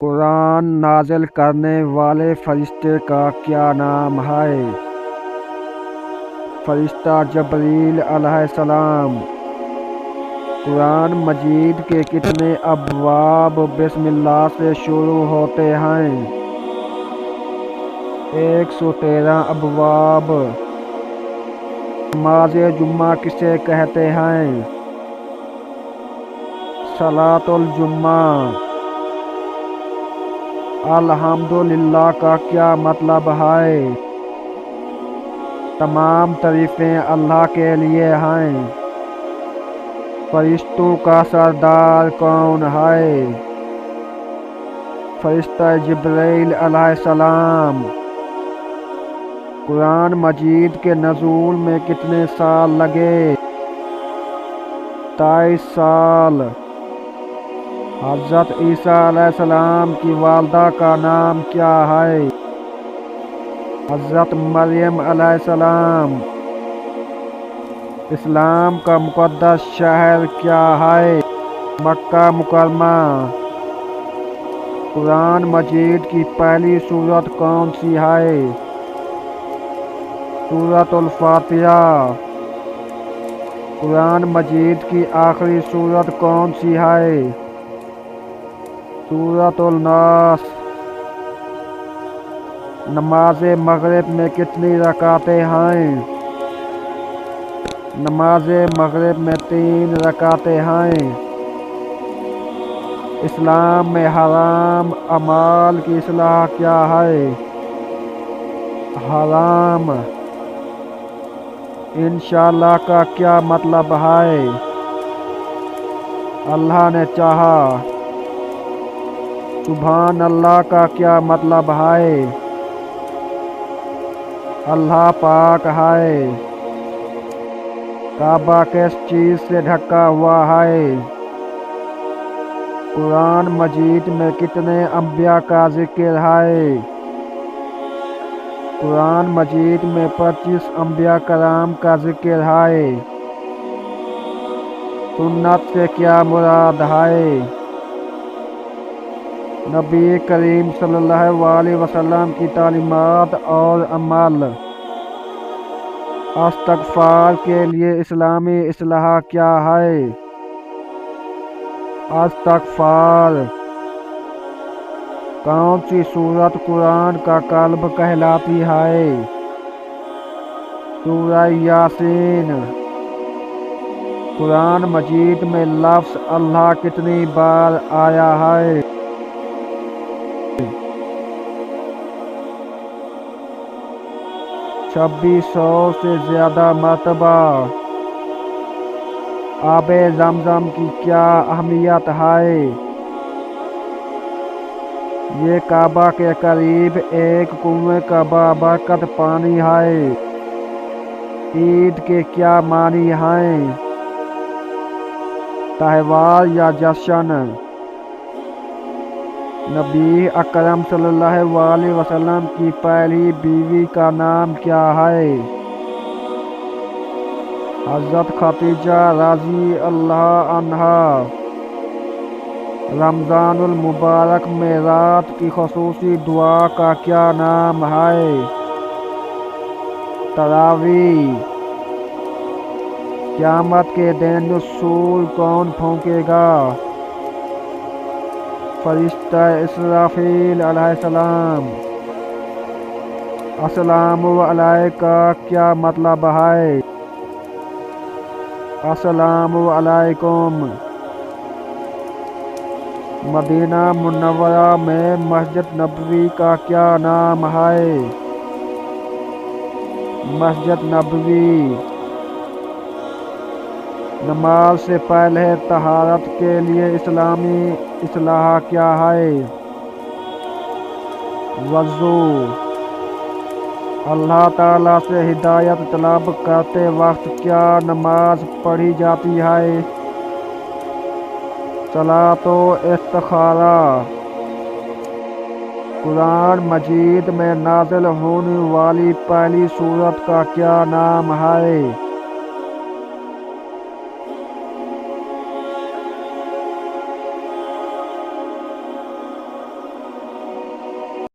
قرآن نازل کرنے والے فرشتے کا کیا نام ہے؟ فرشتہ جبریل علیہ السلام۔ قرآن مجید کے کتنے ابواب بسم اللہ سے شروع ہوتے ہیں؟ 113 ابواب۔ نماز جمعہ کسے کہتے ہیں؟ صلاۃ الجمعہ۔ الحمدللہ کا کیا مطلب ہے؟ تمام تعریفیں اللہ کے لیے ہیں۔ فرشتوں کا سردار کون ہے؟ فرشتہ جبریل علیہ السلام۔ قرآن مجید کے نزول میں کتنے سال لگے؟ 23 سال۔ حضرت عیسیٰ علیہ السلام کی والدہ کا نام کیا ہے؟ حضرت مریم علیہ السلام۔ اسلام کا مقدس شہر کیا ہے؟ مکہ مکرمہ۔ قرآن مجید کی پہلی سورت کون سی ہے؟ سورۃ الفاتحہ۔ قرآن مجید کی آخری سورت کون سی ہے؟ سورۃ الناس۔ نماز مغرب میں کتنی رکعتیں ہیں؟ نماز مغرب میں 3 رکعتیں ہیں۔ اسلام میں حرام اعمال کی اصطلاح کیا ہے؟ حرام۔ انشاءاللہ کا کیا مطلب ہے؟ اللہ نے چاہا۔ سبحان اللہ کا کیا مطلب ہے؟ اللہ پاک ہے۔ کعبہ کس چیز سے ڈھکا ہوا ہے؟ قرآن مجید میں کتنے انبیاء کا ذکر ہے؟ قرآن مجید میں 25 انبیاء کرام کا ذکر ہے۔ سنت سے کیا مراد ہے؟ نبی کریم صلی اللہ علیہ وسلم کی تعلیمات اور عمل۔ استغفار کے لیے اسلامی اصطلاح کیا ہے؟ استغفار۔ کون سی سورت قرآن کا قلب کہلاتی ہے؟ سورہ یاسین۔ قرآن مجید میں لفظ اللہ کتنی بار آیا ہے؟ 2600 سے زیادہ مرتبہ۔ آب زمزم کی کیا اہمیت ہے؟ یہ کعبہ کے قریب ایک کنویں کا بابرکت پانی ہے۔ عید کے کیا معنی ہیں؟ تہوار یا جشن۔ نبی اکرم صلی اللہ علیہ وسلم کی پہلی بیوی کا نام کیا ہے؟ حضرت خدیجہ رضی اللہ عنہا۔ رمضان المبارک میں رات کی خصوصی دعا کا کیا نام ہے؟ تراویح۔ قیامت کے دن سور کون پھونکے گا؟ فرشتہ اسرافیل علیہ السلام۔ السلام علیکم کا کیا مطلب ہے؟ السلام علیکم۔ مدینہ منورہ میں مسجد نبوی کا کیا نام ہے؟ مسجد نبوی۔ نماز سے پہلے طہارت کے لیے اسلامی اصطلاح کیا ہے؟ وضو۔ اللہ تعالیٰ سے ہدایت طلب کرتے وقت کیا نماز پڑھی جاتی ہے؟ صلاۃ و استخارہ۔ قرآن مجید میں نازل ہونے والی پہلی سورت کا کیا نام ہے؟